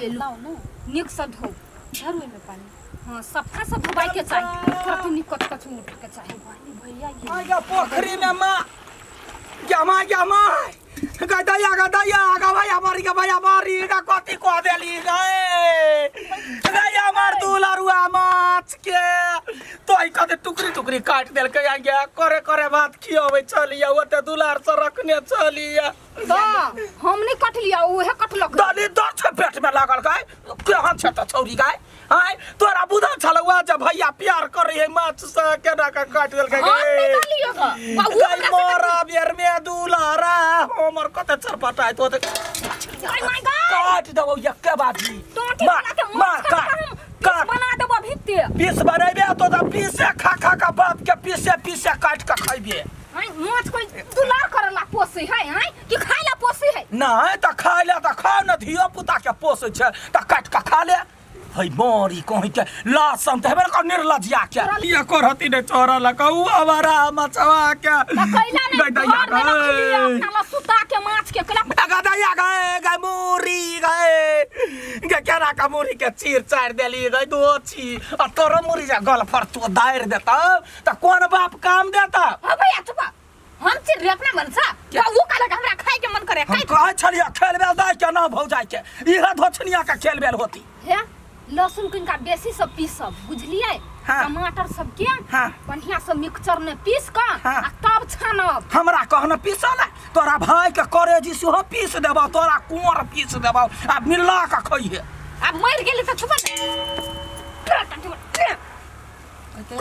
ले लो निक से धो धरू में पानी हां सफा से धोबाई के चाहिए थोड़ा तू निकट कछ उठ के चाहिए भैया ये आगा पोखरी में मां क्या मां गदाया भाई हमारी का कथी को देली गए गया मार दुलरुआ माछ के तोई कते टुकरी काट देल के गया करे बात खियोवे चलिया ओते दुलार से रखने चलिया दा हमने कट लिया ओहे कटलक दादी दस पेट में लागल गए केहन छ त छौरी गए हाय तोरा बुधा छलवा जब भैया प्यार करे है माछ से केना का काट देल के गए मोरा बेर में दुलारा हमर कते चरपटाय तो काट दबो यक्के बाजी मार काट बना देबो भित्ते पीस बनेबे तो पीसे खा का बात के पीसे काट के खइबे माछ कोई दुलार करला पोसे है कि खाइला पोसे है नहीं त खाइला त खा न धियो पुता के पोसे छ त काट के खा ले हई मोरी कहि के लासन त हेबर क निर्लजिया के ये करहती ने चोरा लकाऊ हमारा मचवा के कैला ने अपना सुता के माछ के कला गदाया गए मोरी गए केरा का मोरी के चीर चार देली गए दोची आ तोर मोरी जा गल फर तो दायर देता त कोन बाप काम देता भैया चुप हम चिर अपना मन सा क्या वो काला हमरा खाए के मन करे हम कहे छलिया खेलबेल दाय के ना भौ जाय के इहा धोछनिया के खेलबेल होती है लहसुन किनका बेसी सब पीसब बुझलिए टमाटर सब के बढ़िया से मिक्सचर में पीस का आ तब छानब हमरा कहना पीसला तोरा भाई के करेजी सेहो पीस देबा तोरा कुंवर पीस देबा आ मिला के खइहे अब मर गेली त छुपा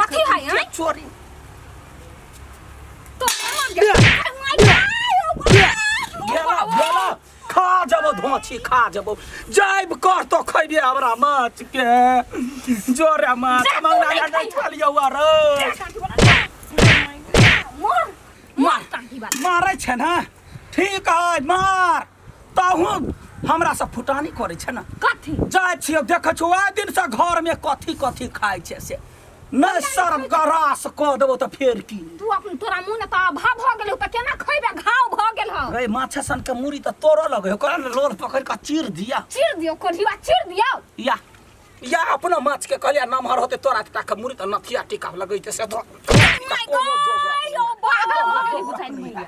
कथी है चोरी तो गेला खा जबो धोची खा जबो जाइब कर तो खइबे हमरा माछ के जोरे माछ मंगना नहीं छलियो रे मारे छ ना ठीक है मार ताहू हमरा से फुटानी करे छ ना कथी जाय छियो देख छ आ दिन से घर में कथी खाय छै से न शर्म का रास को देबो त फेर की तू अपन तोरा मुंह ने त भाव भ गेल त केना खइबे घाव भ गेल ह रे माछसन के मुरी त तोरो लगे ओकरा लोल पकड़ के चीर दियो कोढ़िया चीर दियो या अपना माछ के कहलिया नमहर होते तोरा टा के मुरी त नथिया टिका लगैते से धो यो बाबा बुझाइ भैया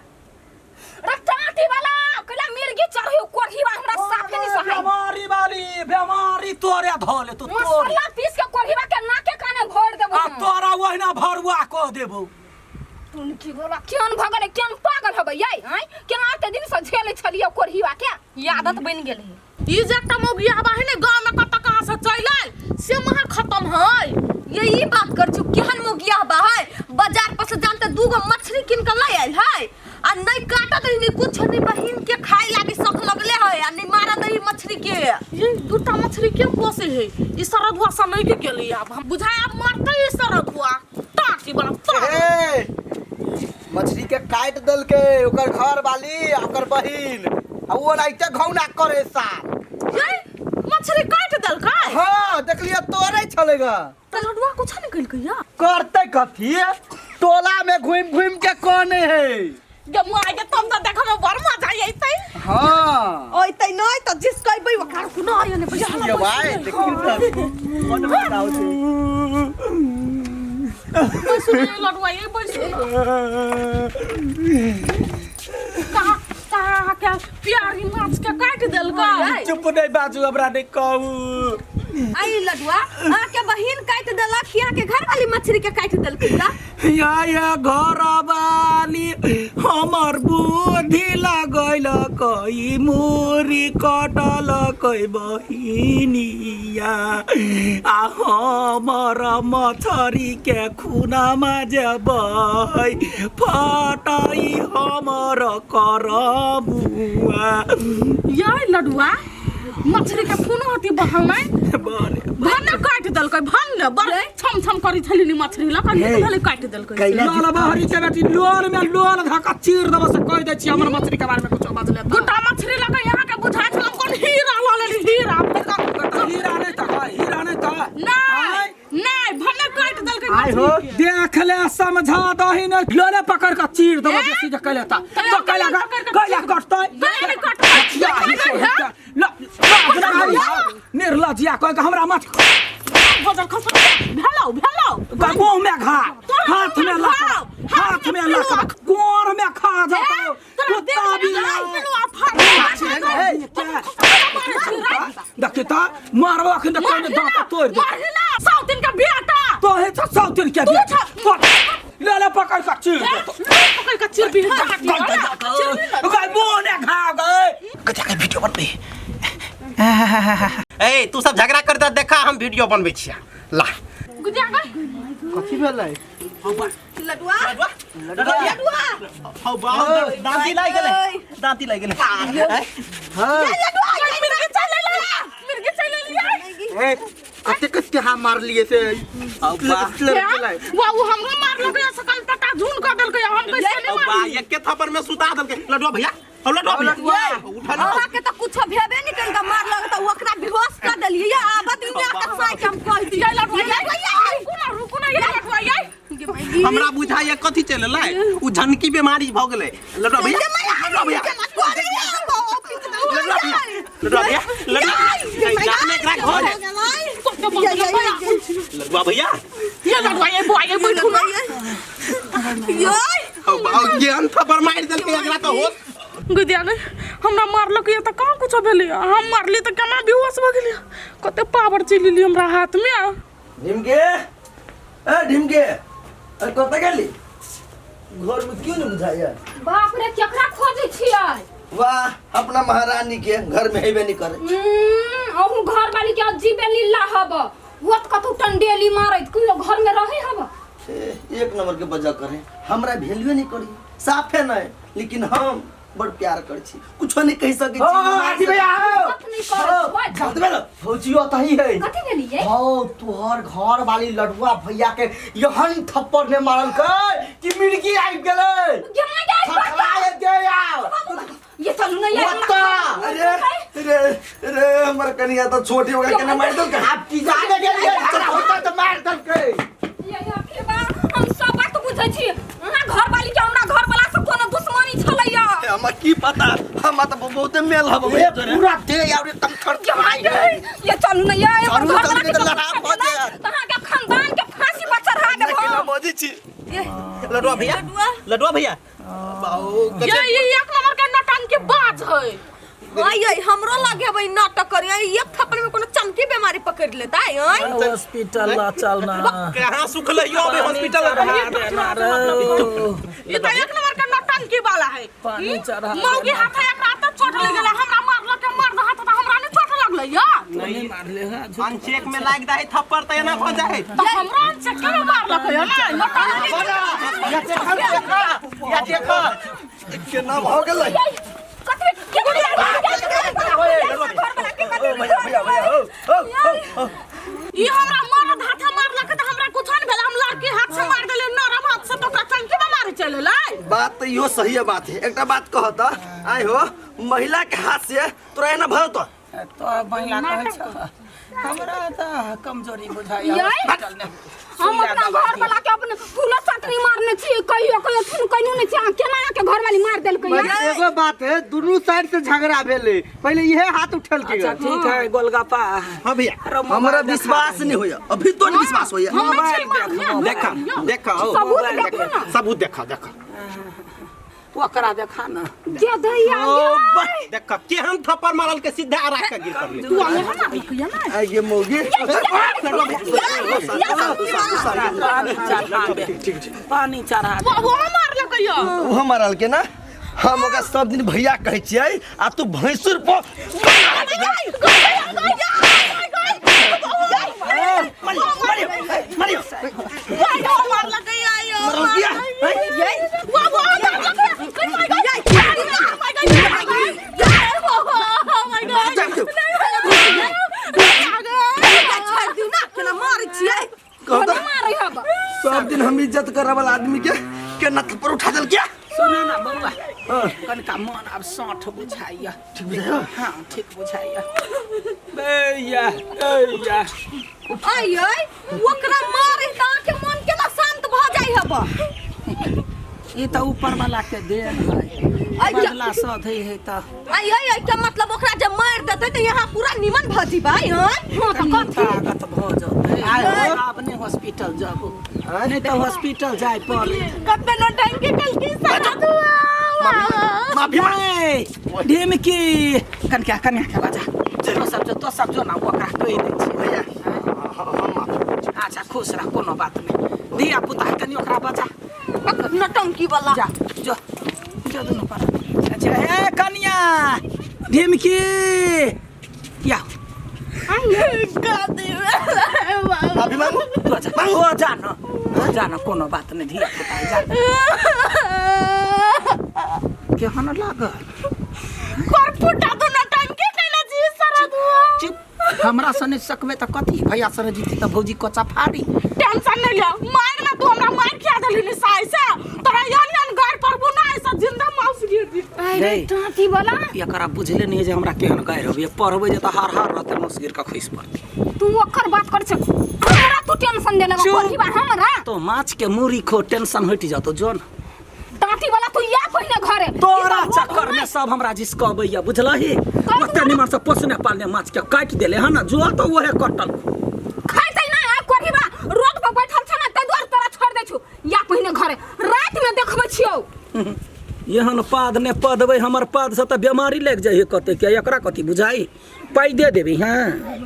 रक्ताटी वाला कला मिर्गी चढ़ियो कोढ़िया हमरा साफे नहीं सहाय बेमारी तोरे धोले तू तोर मसाला पीस के कोढ़िया के नाके काने भोर देबो आ तोरा ओहिना भरवा को देबो तुन की बोला केन भगले केन पागल हबे यई हैं केना आते दिन से झेले छलियो कोढ़िया के ई आदत बन गेल है ई जटा मोगिया बा है ने गांव में कत कहां से चलल से महा खत्म है यही बात कर छु केहन मोगिया बा है बाजार पर से जानते दूगो मछली किन के ले आइल है आ नहीं काटत नहीं कुछ नहीं बहिन के खाए लागी सख लगले है आ नहीं मारा नहीं मछली के ये दूटा मछली के पोसे है ई सरधुआ सा नहीं के गेली अब हम बुझाय अब मरते ई सरधुआ ताकी बड़ा मछली के काट दल के ओकर घर वाली ओकर बहिन आ वो लाइटे घौना करे सा ये मछली काट दल का हां देख लिया तोरे चलेगा सरधुआ कुछ नहीं कइल कहिया करते कथी टोला में घूम के कोने है गमुआ के तुम तो देखो में बड़ मजा आई तई हां ओइ तई नहीं तो जिस कइबै ओकर कुनो आयो ने पैसा ये भाई देखियो त मन बनाओ छे सुन लड़वा ये बैसो कहा क्या प्यारी माछ के काट देल का चुप नहीं बाजू हमरा नहीं कहू आई लडुआ आ के बहिन काट देला खिया के घर वाली मछली के काट देल किला या घर वाली हमर बुद्धि लगैल कई मुरी कटल कई बहिनिया आ हमर मछरी के खुनामा जेबै फटई हमर करबुआ यार लडुआ मछली के खून होती बहन में भन काट दल के भन बड़ छम करी छली नि मछली ला कनी धले काट दल के लाल बहरी के बेटी लोल में लोल धका चीर दब से कह दे छी हमर मछली के बारे में कुछ बात ले गोटा मछली ला के यहां के बुझा छल कोन हीरा ला ले हीरा हीरा नहीं ता नहीं भन काट दल के आई हो देख ले समझा दही न लोले पकड़ के चीर दब जैसे जे कहले ता तो कहला कटतै नहीं काट जिया कोई का हमरा मत बजल खसा भेलो मुंह में घा हाथ में लगा गोर में खा जाओ कुत्ता बिल्ला देखता मारवा के कोने दांत तोड़ दे साउथिन का बेटा तो है साउथिन के बेटा ले पकड़ का चीर पकड़ का चीर भी गाय मुंह में घा गए कथा के वीडियो बन पे ए तू सब झगड़ा करता देखा हम वीडियो बनबै छिया ला गुजिया गई कथी भेलै लडुआ हौ बाऊ दांती लाग गेलै हां मिर्गी चले लिया ए कते कते हम मार लिए से वो हमरो मार लगे सकल पटा झून कर देल के हम कैसे हौ नहीं बा मारी एक के थप्पड़ में सुता देलकै लडुआ भैया हौ लडुआ भैया उठा लो हमरा के त कुछ भेबे नहीं कल मार लग त ओकरा बेहोश कर देलिए या आबत दुनिया के साइ के हम कह दिए रुको ना ये लटवाई हमरा बुझाइए कथि चललै उ झनकी बीमारी भ गेलै लडुआ भैया लडुआ भैया ये लटवाई बुआई बैठू ना हौ बाऊ ज्ञान थप्पड़ मार देलकै एकरा त होश गुदिया ने हमरा मारलक ये त कहां कुछ भेलै हम मारली त केना बेहोश भ गेली कते पावर चली हमरा हाथ में ढिमके ए ढिमके अरे कत गेली घर में क्यों नहीं बुझाया बाप रे केकरा खोजै छियै वाह अपना महारानी के घर में हेबे नहीं करे अहू घर वाली के अजीबे लीला हब होत कतौ टंडेली मारैत कुल घर में रहे हब एक नंबर के बजा करे हमरा वैल्यू नहीं करी साफे नहीं लेकिन हम बड़ प्यार कर छी कुछ नहीं कह सके छी आजी भैया कत नहीं करे जात बेलो फौजियो तही है कथि भेलिए हो तुहर घर वाली लडुआ भैया के यहन थप्पड़ ने मारल के कि मिर्गी आइ गेलै थपड़ाए दे आओ ये चलू ना ये अरे हमर कनिया तो छोटी हो गई केना मार दल के आप की जाने गेलिए होता तो मार दल के ये के बा हम सब बात बुझै छी घर वाली के हमरा घर वाला से कोनो दुश्मनी छलैया हम की पता हम तो बहुत मेल हब पूरा दे यार एकदम थर ये चलू ना ये चलू, घर वाला चलू, के लड़ा हो जाए। तहां के खानदान के फांसी पर चढ़ा देबो मोदी छी लडुआ भैया बाऊ ये एक नंबर के नटंकी बाज है आई हमरो लगे भाई नाटक करी एक थप्पड़ में कोनो चमकी बीमारी पकड़ लेता है हॉस्पिटल ला चलना कहां सुखलै यो अबे हॉस्पिटल ये तो एक नंबर का नटंकी वाला है पानी चढ़ा मौगी हाथ एक रात तक चोट लग गेला हमरा मारल के मार हाथ त हमरा ने चोट लगलै या नहीं मार ले अनचेक में लाग जाए थप्पड़ त एना भ जाए तो हमरा से के मारल के ना नटंकी या देखा केना भ गेलै कथि के ये हमरा मार हाथ मारल के त हमरा कुछ नहीं भेल हम लड़की हाथ से मार देले नरम हाथ से तो टंकी में मारे चले लाई बात तो इहो सही है बात है एकटा बात कहत आइ हो महिला के हाथ से तोरा एना भयो तो महिला कहै छ हमरा त कमजोरी बुझाइया हॉस्पिटल ने हम अपना घर वाला के अपने फूल चटनी मारने छी कहियो थुन कइनु ने छी केना के घर वाली मार देल कहियो एगो बात है दोनों साइड से झगड़ा भेले पहले इहे हाथ उठल के अच्छा ठीक है गोलगप्पा हां भैया हमरा विश्वास नहीं होया अभी तो नहीं विश्वास होया मोबाइल देखा सबूत देखा ओकरा देखा ना जे दैया देखा केहन थप्पड़ मारल के सीधा राख के गिर पड़ले तू आले हम मार के ना आ ये मौगी पानी चढ़ा वो मारल के या वो मारल के ना हम ओकरा सब दिन भैया कहै छियै आ तू भैंसुर पर मारियो मारल के या सब दिन हम इज्जत करे वाला आदमी के नथ पर उठा दल क्या सुना ना बउआ कनका मन अब 60 बुझाइया ठीक बुझायो हां ठीक बुझाइया भैया भैया आई ओकरा मारे त के मन केना शांत भ जाई हब ये तो ऊपर वाला के दे है बदला सध है तो आई क्या मतलब ओकरा जब मार देते तो यहाँ पूरा निमन भजी भाई हां तो कथी ताकत भ जाते आए अपने हॉस्पिटल जाबो नहीं तो हॉस्पिटल जाए पड़े कते न टाइम के कल की सारा दुआ माफी मांगे डेम की कन्या के बाजा तो सब जो ना ओकरा कहि दै छी भैया अच्छा खुश रह कोनो बात नहीं दिया पुता कनी ओकरा बाजा नटंकी वाला जा जो दोनों पर अच्छा हे कन्या डेम की या माफी मांगू तू जा जाना कोनो बात नहीं दिया पुता जा केहन लागल कर फुटा दो ना टाइम के कैला जी सारा दुआ चुप हमरा सने सकबे त कथी भैया सने जीती त भौजी कोचा फाड़ी टेंशन नहीं ले मार में तू हमरा मार खिया देली नि साई से तोरा यान गाड़ पर बुना ऐसा जिंदा माउस गिर दी अरे टाटी वाला एकरा बुझले नहीं जे हमरा केहन गाय रहबे पढ़बे जे त हार रहते मसगिर का खइस पड़ती तू ओकर बात कर छ हमरा तू टेंशन देले कोठी बार हमरा तो माछ के मुरी खो टेंशन हट जातो जोन टाटी वाला तू या पहिने घरे तोरा चक्कर में सब हमरा जिसकबैया बुझलही ओते निमन से पोसने पालने माछ के काट देले ह ना जो तो ओहे कटल खाइतै ना कोठी बा रोड पर बैठल छ ना त द्वार तोरा छोड़ दे छु या पहिने घरे रात में देखबै छियौ एहन पाद ने पदबै हमर पाद से त बीमारी लग जाई कते के एकरा कथी बुझाई पाई दे देबी हां